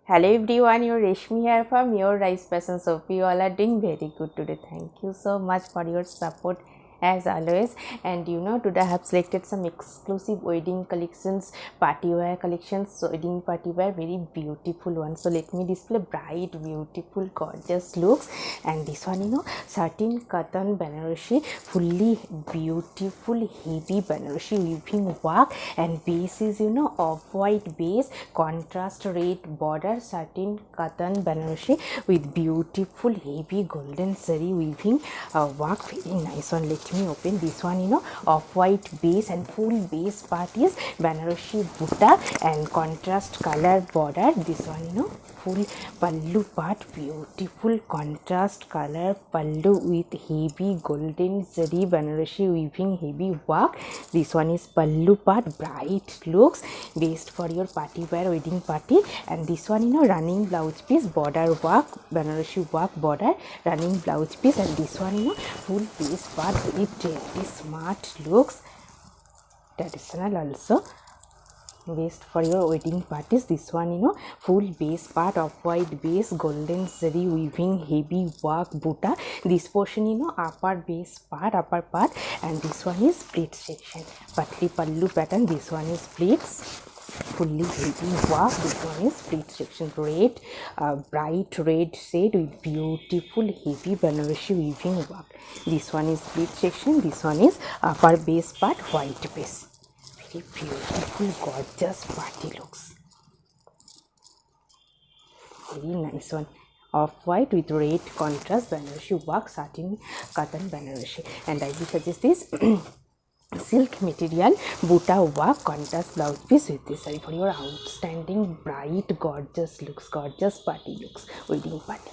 Hello everyone, your Reshmi here from your Rice Passion Soap. You all are doing very good today. Thank you so much for your support as always. And today I have selected some exclusive wedding collections, party wear collections, so wedding party wear, very beautiful one. So let me display bright, beautiful, gorgeous looks. And this one, satin cotton Banarasi, fully beautiful, heavy Banarasi weaving work, and base is off-white base, contrast red border, satin cotton Banarasi with beautiful heavy golden zari weaving work, very nice one. Let me open this one, off-white base and full base part is Banarasi butta and contrast color border. This one, full pallu part, beautiful contrast color pallu with heavy golden zari Banarasi weaving heavy work. This one is pallu part, bright looks, best for your party wear, wedding party. And this one, running blouse piece, border work, Banarasi work border, running blouse piece. And this one, full base part, very trendy, smart looks, traditional also, best for your wedding parties. This one, full base part, of white base, golden zari weaving heavy work butta. This portion, upper base part, upper part. And this one is split section, patli pallu pattern. This one is splits, fully heavy work. This one is split section, red, bright red shade with beautiful heavy Banarasi weaving work. This one is split section. This one is upper base part, white base, very beautiful, gorgeous party looks, very nice one. Off-white with red contrast Banarasi work, satin cotton Banarasi. And I will suggest this silk material butta work contrast blouse piece with this saree for your outstanding bright gorgeous looks, gorgeous party looks, wedding party.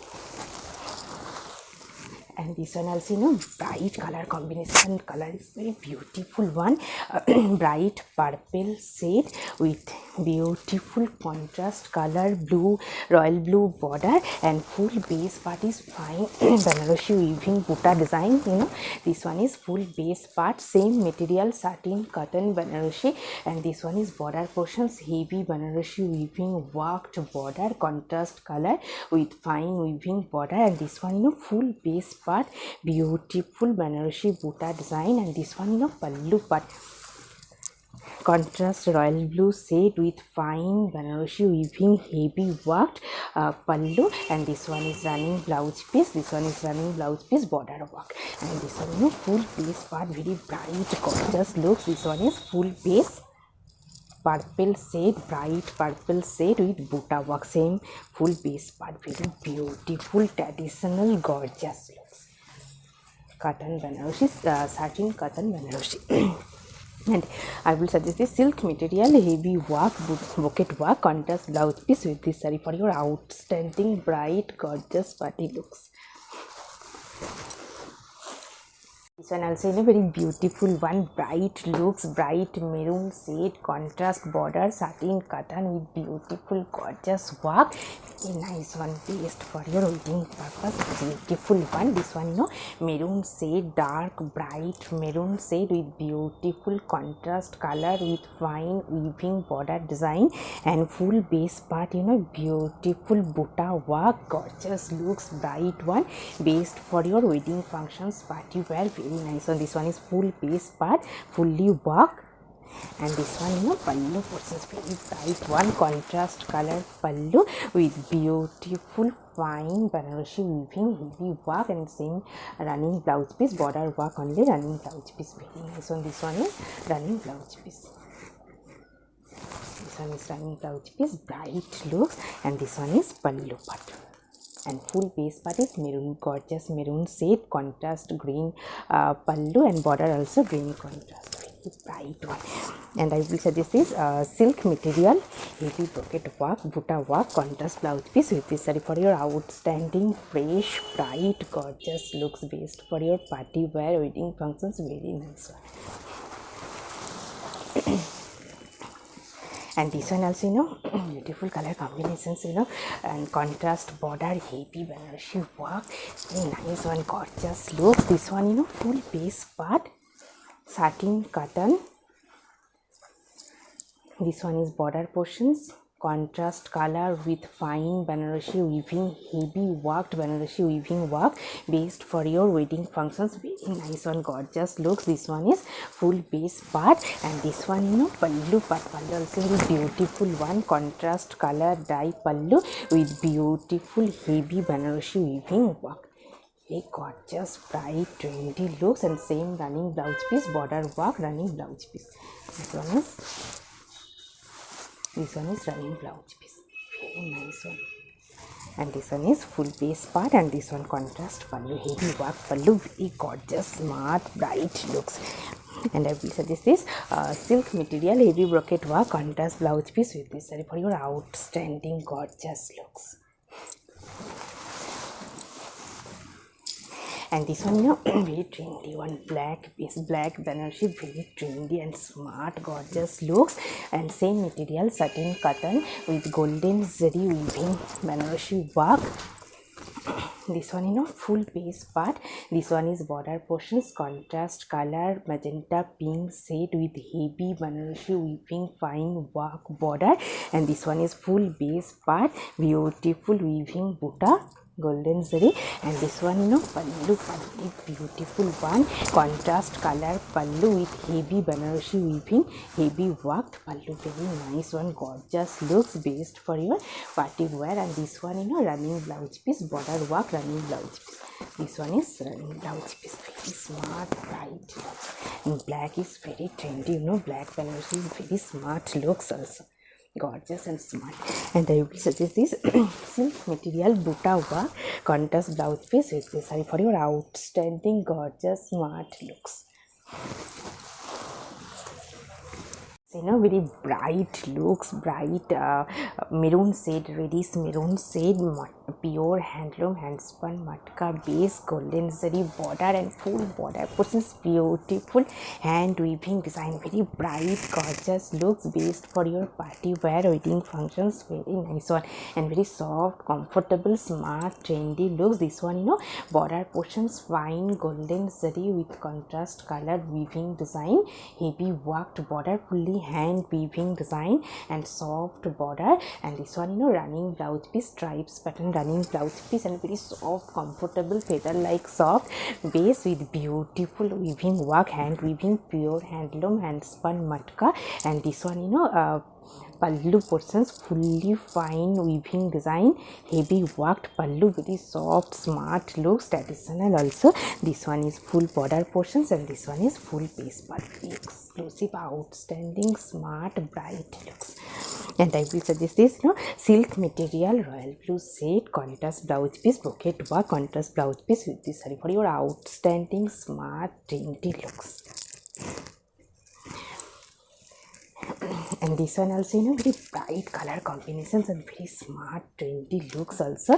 And this one also, bright color combination, color is very beautiful one, bright purple shade with beautiful contrast color blue, royal blue border, and full base part is fine Banarasi weaving butta design. This one is full base part, same material, satin cotton Banarasi. And this one is border portions, heavy Banarasi weaving worked border, contrast color with fine weaving border. And this one, full base part, beautiful Banarasi butta design. And this one, pallu part, contrast royal blue shade with fine Banarasi weaving heavy worked pallu. And this one is running blouse piece, this one is running blouse piece, border work. And this one, full base part, very bright gorgeous looks. This one is full base purple shade, bright purple shade with butta work, same full base part, very beautiful traditional gorgeous looks, cotton Banarasi, satin cotton Banarasi. And I will suggest this silk material heavy work, bouquet work, contrast blouse piece with this saree for your outstanding bright gorgeous party looks. This one also in a very beautiful one, bright looks, bright maroon shade, contrast border, satin cotton with beautiful gorgeous work, very nice one, best for your wedding purpose, beautiful one. This one, maroon shade, dark bright maroon shade with beautiful contrast color with fine weaving border design, and full base part, beautiful butta work, gorgeous looks, bright one, best for your wedding functions, party wear, very nice one. This one is full base part, fully work. And this one, pallu portions, very bright one, contrast color pallu with beautiful fine Banarasi weaving heavy work, and same running blouse piece, border work only, running blouse piece, very nice one. This one is running blouse piece, this one is running blouse piece, bright looks. And this one is pallu part, and full base part is maroon, gorgeous maroon shade, contrast green pallu, and border also green contrast, very bright one. And I will suggest this silk material heavy brocade work, butta work, contrast blouse piece with this saree for your outstanding fresh bright gorgeous looks, best for your party wear, wedding functions, very nice one. And this one also, beautiful color combinations, and contrast border, heavy Banarasi work, very nice one, gorgeous looks. This one, full base part, satin cotton. This one is border portions, contrast color with fine Banarasi weaving, heavy worked Banarasi weaving work based for your wedding functions. Very nice one, gorgeous looks. This one is full base part, and this one, you know, pallu part. Pallu also very beautiful one, contrast color dye pallu with beautiful heavy Banarasi weaving work. A gorgeous, bright, trendy looks, and same running blouse piece, border work, running blouse piece. This one is running blouse piece. Very nice one. And this one is full base part, and this one contrast pallu, heavy work pallu, very gorgeous, smart, bright looks. And I will suggest this silk material, heavy brocade work, contrast blouse piece with this saree for your outstanding, gorgeous looks. And this one, you know, very trendy one, black base, black Banarasi, very trendy and smart, gorgeous looks. And same material, satin cotton with golden zari weaving Banarasi work. This one, you know, full base part. This one is border portions, contrast color magenta pink shade with heavy Banarasi weaving fine work border. And this one is full base part, beautiful weaving butta, golden zari. And this one, you know, pallu, beautiful one, contrast color pallu with heavy Banarasi weaving, heavy worked pallu, very nice one, gorgeous looks, based for your party wear. And this one, you know, running blouse piece, border work, running blouse piece. This one is running blouse piece, very smart, bright looks. And black is very trendy, you know, black Banarasi is very smart looks also, gorgeous and smart. And I will suggest this silk material butta work, contrast blouse piece with this saree for your outstanding, gorgeous, smart looks. You know, very bright looks, bright maroon shade, reddish maroon shade, pure handloom handspun matka base, golden zari border and full border portions, beautiful hand weaving design, very bright, gorgeous looks, based for your party wear, wedding functions, very nice one. And very soft, comfortable, smart, trendy looks. This one, you know, border portions, fine golden zari with contrast colored weaving design, heavy worked border, fully hand weaving design and soft border. And this one, you know, running blouse piece, stripes pattern running blouse piece, and very soft, comfortable, feather like soft base with beautiful weaving work, hand weaving, pure handloom handspun matka. And this one, you know, pallu portions, fully fine weaving design, heavy worked pallu, very soft, smart looks, traditional also. This one is full border portions, and this one is full base part, exclusive, outstanding, smart, bright looks. And I will suggest this, you know, silk material, royal blue shade, contrast blouse piece, brocade work, contrast blouse piece with this saree for your outstanding, smart, trendy looks. And this one also, you know, very bright color combinations and very smart, trendy looks also.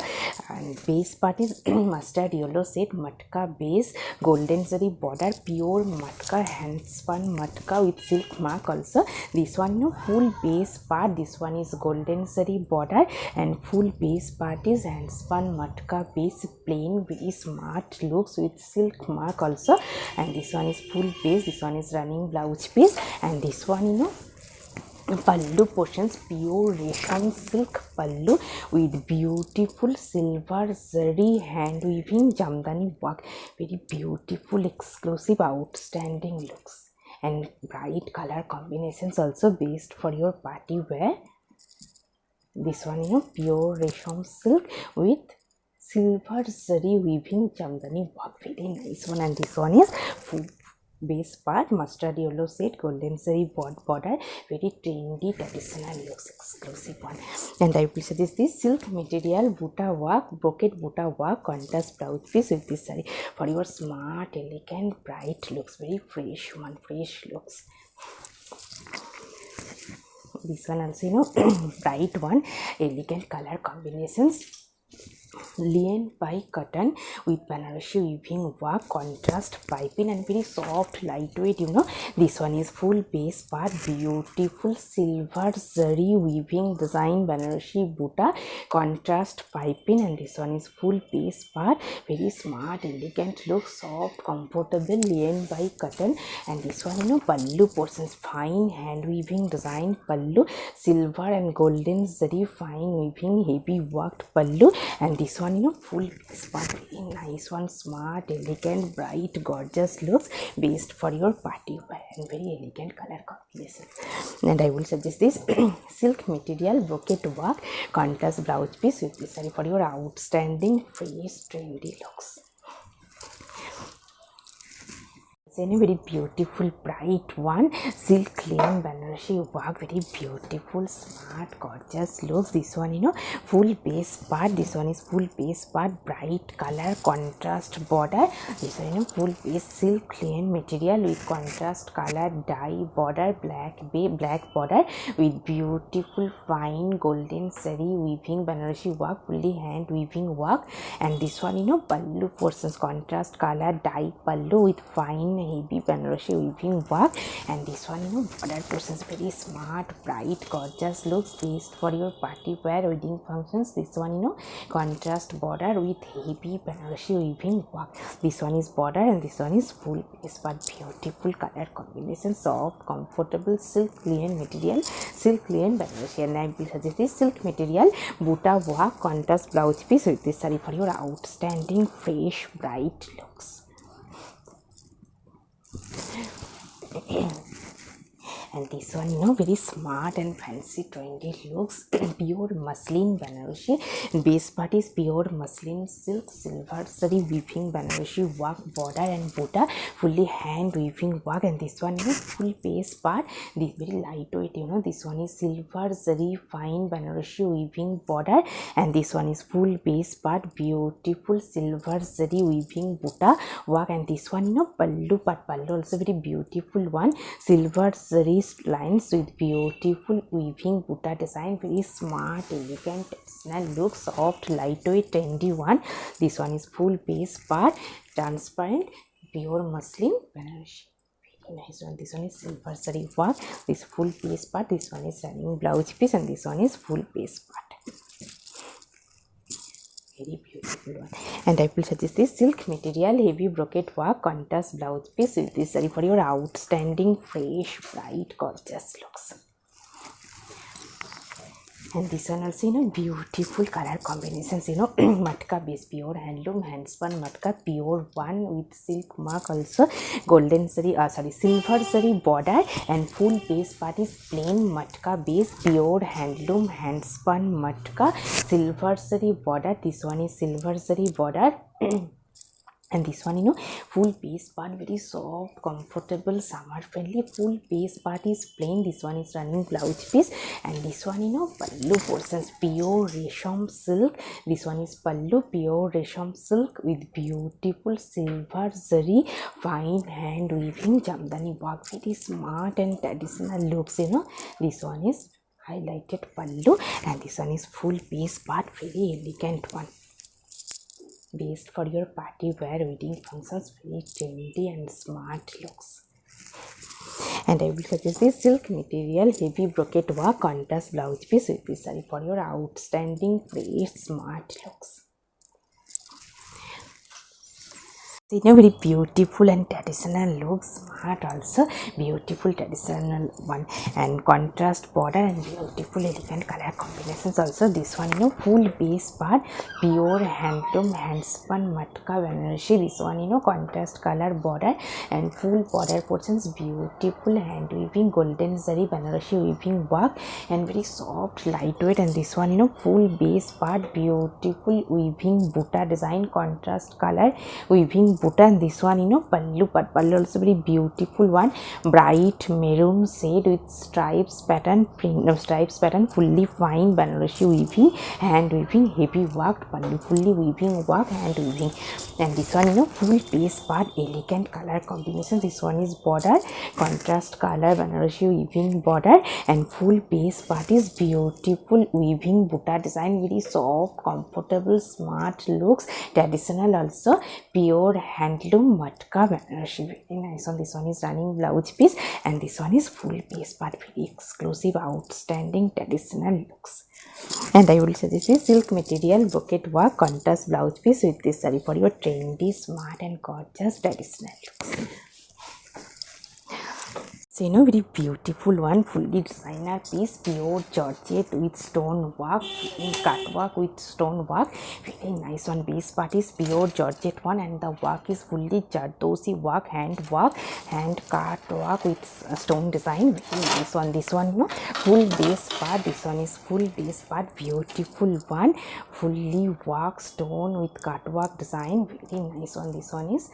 And base part is mustard yellow shade, matka base, golden zari border, pure matka, handspun matka with silk mark also. This one, you know, full base part. This one is golden zari border, and full base part is handspun matka base, plain, very smart looks with silk mark also. And this one is full base. This one is running blouse piece. And this one, you know, pallu portions, pure resham silk pallu with beautiful silver zari hand weaving jamdani work, very beautiful, exclusive, outstanding looks. And bright color combinations also, based for your party wear. This one, you know, pure resham silk with silver zari weaving jamdani work, very nice one. And this one is full base part, mustard yellow shade, golden zari border, very trendy, traditional looks, exclusive one. And I will suggest this silk material butta work, brocade butta work, contrast blouse piece with this saree for your smart, elegant, bright looks, very fresh one, fresh looks. This one also, you know, bright one, elegant color combinations. linen by cotton with Banarasi weaving work, contrast piping and very soft lightweight. This one is full base part, beautiful silver zari weaving design, Banarasi buta, contrast piping, and this one is full base part, very smart, elegant look, soft, comfortable, linen by cotton. And this one pallu portions, fine hand weaving design pallu, silver and golden zari fine weaving heavy worked pallu. And this one full base part, very nice one, smart, elegant, bright, gorgeous looks, based for your party wear and very elegant color combination. And I will suggest this silk material brocade work contrast blouse piece with this saree for your outstanding fresh trendy looks. A very beautiful bright one, silk linen Banarasi work, very beautiful, smart, gorgeous looks. This one full base part, this one is full base part, bright color, contrast border. This one full base silk linen material with contrast color dye border, black border with beautiful fine golden zari weaving Banarasi work, fully hand weaving work. And this one pallu portions, contrast color dye pallu with fine heavy Banarasi weaving work. And this one border portions, very smart, bright, gorgeous looks, based for your party wear, wedding functions. This one contrast border with heavy Banarasi weaving work. This one is border and this one is full base part, beautiful color combination, soft, comfortable silk linen material, silk linen Banarasi. And I will suggest this silk material buta work contrast blouse piece with this saree for your outstanding fresh bright looks. And this one very smart and fancy trendy looks, pure muslin Banarasi, base part is pure muslin silk silver zari weaving Banarasi work, border and buta, fully hand weaving work. And this one full base part, this very lightweight, this one is silver zari fine Banarasi weaving border. And this one is full base part, beautiful silver zari weaving buta work. And this one pallu part, pallu also very beautiful one, silver zari lines with beautiful weaving buta design, very smart, elegant, traditional look, soft, lightweight, trendy one. This one is full base part, transparent, pure muslin Banarasi. Very nice one. This one is silver zari work, this full base part, this one is running blouse piece, and this one is full base part. Very beautiful one. And I will suggest this silk material heavy brocade work contrast blouse piece with this saree for your outstanding fresh bright gorgeous looks. And this one also beautiful color combinations, matka base, pure handloom handspun matka, pure one with silk mark, also golden zari silver zari border. And full base part is plain matka base, pure handloom handspun matka, silver zari border. This one is silver zari border. And this one full base part, very soft, comfortable, summer friendly, full base part is plain. This one is running blouse piece. And this one pallu portions, pure resham silk. This one is pallu, pure resham silk with beautiful silver zari fine hand weaving jamdani work, very smart and traditional looks. This one is highlighted pallu and this one is full base part, very elegant one, based for your party wear, wedding functions, very trendy and smart looks. And I will suggest this silk material heavy brocade work contrast blouse piece with this saree for your outstanding fresh smart looks. Very beautiful and traditional looks, smart also, beautiful traditional one, and contrast border and beautiful elegant color combinations also. This one full base part, pure handloom handspun matka Banarasi. This one contrast color border and full border portions, beautiful hand weaving golden zari Banarasi weaving work and very soft lightweight. And this one full base part, beautiful weaving buta design, contrast color weaving butta, and this one pallu part. Pallu also very beautiful one, bright maroon shade with stripes pattern fully fine Banarasi weaving, hand weaving, heavy worked pallu, fully weaving work, hand weaving. And this one full base part, elegant color combination. This one is border, contrast color Banarasi weaving border, and full base part is beautiful weaving butta design, very soft, comfortable, smart looks, traditional also, pure handloom matka Banarasi, very nice one. This one is running blouse piece, and this one is full base part, very exclusive, outstanding, traditional looks. And I will suggest this silk material bouquet work contrast blouse piece with this saree for your trendy, smart and gorgeous traditional looks. So very beautiful one, fully designer piece, pure georgette with stone work, cut work with stone work, very nice one. Base part is pure georgette one, and the work is fully jardosi work, hand cut work with stone design, very nice one. This one full base part, this one is full base part, beautiful one, fully work stone with cut work design, very nice one. This one is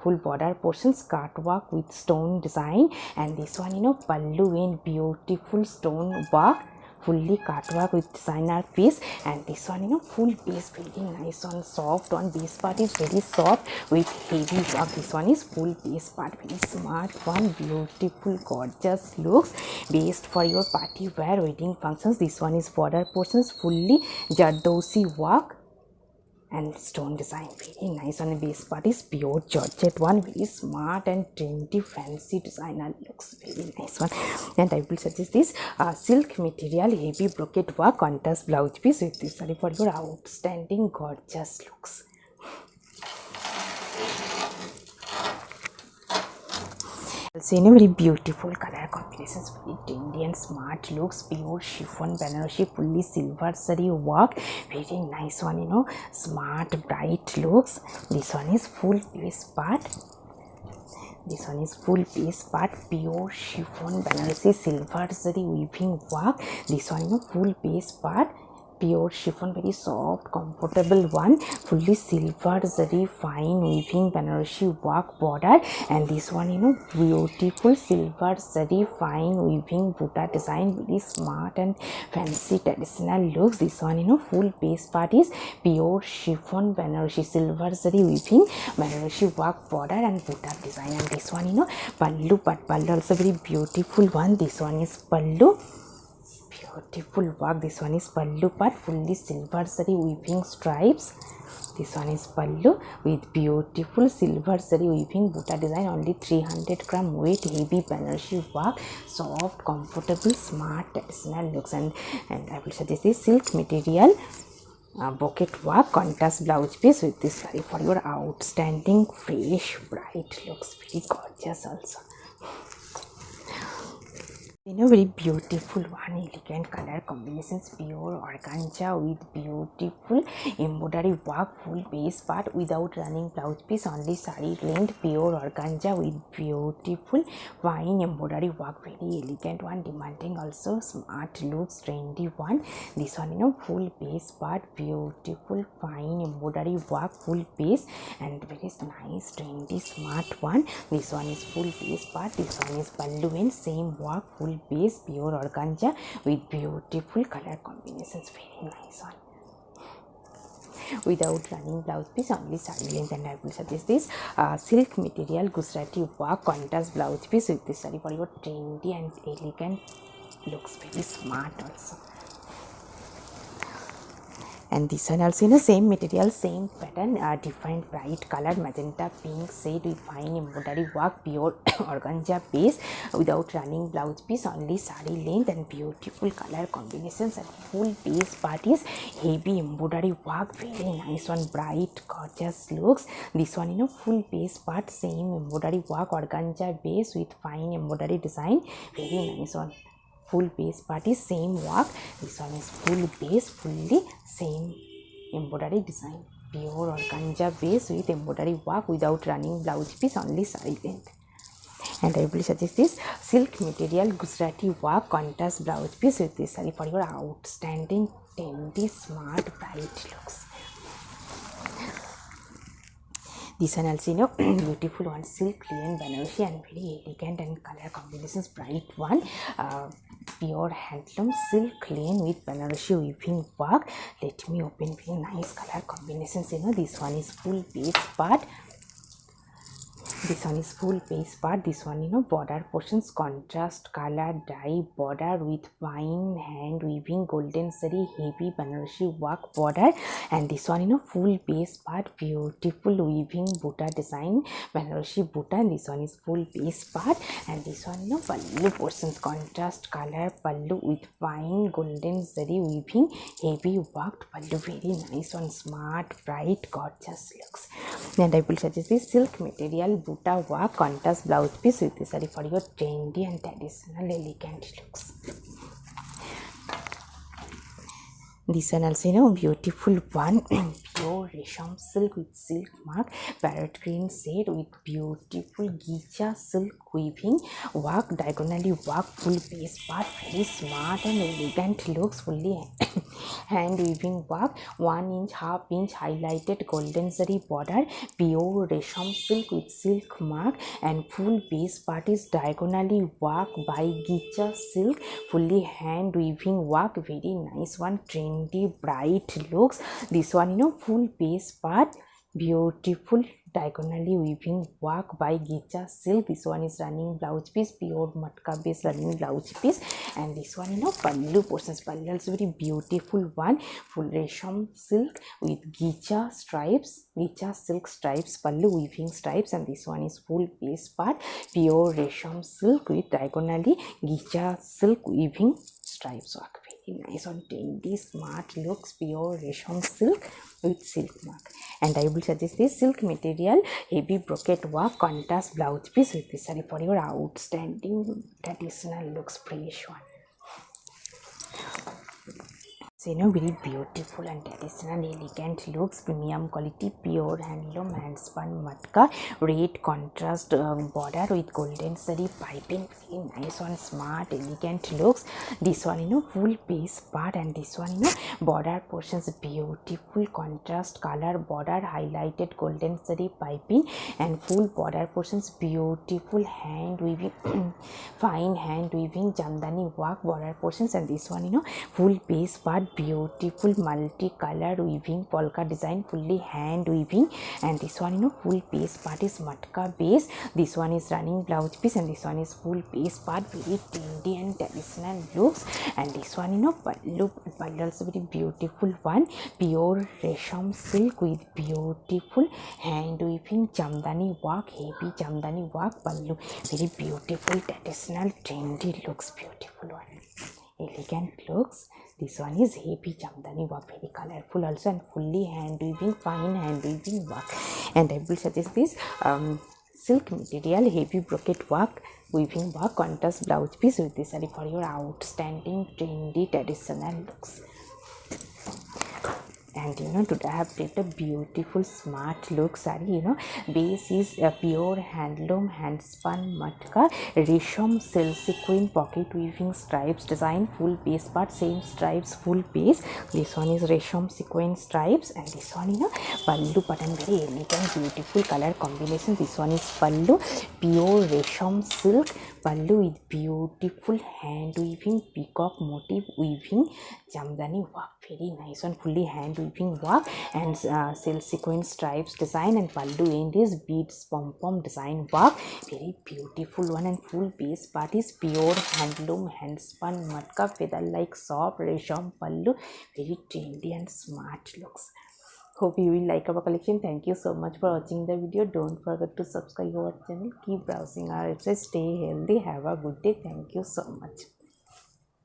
full border portion, skirt work with stone design, and this one pallu in beautiful stone work, fully cut work with designer piece, and this one full base, very nice one, soft one. Base part is very soft with heavy work. This one is full base part, very smart one, beautiful gorgeous looks, based for your party wear, wedding functions. This one is border portions, fully jardosi work and stone design, very nice. On the base part is pure georgette one, very smart and trendy, fancy designer looks, very nice one. And I will suggest this silk material heavy brocade work contrast blouse piece with this saree for your outstanding gorgeous looks. Also very beautiful color combinations, very trendy and smart looks, pure chiffon Banarasi, fully silver saree work, very nice one, smart bright looks. This one is full base part, this one is full base part, pure chiffon Banarasi silver saree weaving work. This one full base part, pure chiffon, very soft comfortable one, fully silver zari fine weaving Banarasi work border, and this one beautiful silver zari fine weaving butta design, very smart and fancy traditional looks. This one full base part is pure chiffon Banarasi silver zari weaving Banarasi work border and butta design, and this one pallu part, pallu also very beautiful one. This one is pallu, beautiful work. This one is pallu part, fully silver zari weaving stripes. This one is pallu with beautiful silver zari weaving butta design, only 300 gram weight, heavy Banarasi work, soft, comfortable, smart, traditional looks. And I will suggest this silk material bouquet work contrast blouse piece with this saree for your outstanding, fresh, bright looks, very gorgeous also. Very beautiful one, elegant color combinations, pure organza with beautiful embroidery work, full base part without running blouse piece, only saree length, pure organza with beautiful fine embroidery work, very elegant one, demanding also, smart looks, trendy one. This one full base part, beautiful fine embroidery work, full base, and very nice, trendy, smart one. This one is full base part, this one is pallu and same work, full base, pure organza with beautiful color combinations, very nice one, without running blouse piece, only saree length. And I will suggest this silk material Gujarati work contrast blouse piece with this saree for your trendy and elegant looks, very smart also. And this one also same material, same pattern, different bright color, magenta pink shade with fine embroidery work, pure organza base without running blouse piece, only saree length, and beautiful color combinations. And full base part is heavy embroidery work, very nice one, bright gorgeous looks. This one full base part, same embroidery work, organza base with fine embroidery design, very nice one. Full base part is same work. This one is full base, fully same embroidery design, pure organza base with embroidery work without running blouse piece, only saree length. And I will suggest this silk material Gujarati work contrast blouse piece with this saree for your outstanding, trendy, smart, bright looks. This one also, you know, beautiful one, silk linen Banarasi and very elegant and color combinations, bright one, pure handloom silk linen with Banarasi weaving work. Let me open, very nice color combinations, you know. This one is full base part. This one is full base part. This one, you know, border portions, contrast color dye border with fine hand weaving golden zari heavy Banarasi work border. And this one, you know, full base part, beautiful weaving buta design Banarasi buta. And this one is full base part. And this one, you know, pallu portions, contrast color pallu with fine golden zari weaving heavy worked pallu. Very nice one, smart, bright, gorgeous looks. And I will suggest this silk material buta work contrast blouse piece with this saree for your trendy and traditional elegant looks. This one also, you know, beautiful one, pure resham silk with silk mark, parrot green shade with beautiful gicha silk weaving work, diagonally work, full base part, very smart and elegant looks, fully hand weaving work, 1 inch, half inch highlighted golden zari border, pure resham silk with silk mark, and full base part is diagonally work by gicha silk, fully hand weaving work, very nice one, trendy, bright looks. This one, you know, full base part, beautiful diagonally weaving work by gicha silk. This one is running blouse piece, pure matka base running blouse piece. And this one, you know, pallu portions, pallu also very beautiful one, full resham silk with gicha stripes, gicha silk stripes, pallu weaving stripes. And this one is full base part, pure resham silk with diagonally gicha silk weaving stripes work. Very nice on trendy, smart looks, pure resham silk with silk mark. And I will suggest this silk material heavy brocade work contrast blouse piece with this saree for your outstanding traditional looks, fresh one. So, you know, very beautiful and traditional elegant looks, premium quality, pure handloom hand spun matka, red contrast border with golden zari piping, very nice one, smart elegant looks. This one, you know, full base part, and this one, you know, border portions, beautiful contrast color border highlighted golden zari piping, and full border portions, beautiful hand weaving fine hand weaving jamdani work border portions. And this one, you know, full base part, beautiful multi-color weaving polka design, fully hand weaving. And this one, you know, full base part is matka base. This one is running blouse piece, and this one is full base part, very trendy and traditional looks. And this one, you know, pallu also very beautiful one, pure resham silk with beautiful hand weaving jamdani work, heavy jamdani work pallu, very beautiful traditional trendy looks, beautiful one, elegant looks. This one is heavy jamdani work, very colorful also, and fully hand weaving, fine hand weaving work. And I will suggest this silk material heavy brocade work weaving work contrast blouse piece with this saree for your outstanding trendy traditional looks. And you know, today I have created a beautiful smart look saree. You know, base is a pure handloom hand spun matka, resham silk sequin pocket weaving stripes design, full base part, same stripes, full base. This one is resham sequin stripes, and this one, you know, pallu pattern, very elegant, beautiful color combination. This one is pallu, pure resham silk pallu with beautiful hand weaving peacock motif weaving jamdani work, very nice one, fully hand weaving work, and silk sequin stripes design, and pallu end is beads pom-pom design work, very beautiful one. And full base part is pure handloom hand spun matka feather like soft resham pallu, very trendy and smart looks. Hope you will like our collection. Thank you so much for watching the video. Don't forget to subscribe our channel. Keep browsing our website. Stay healthy. Have a good day. Thank you so much.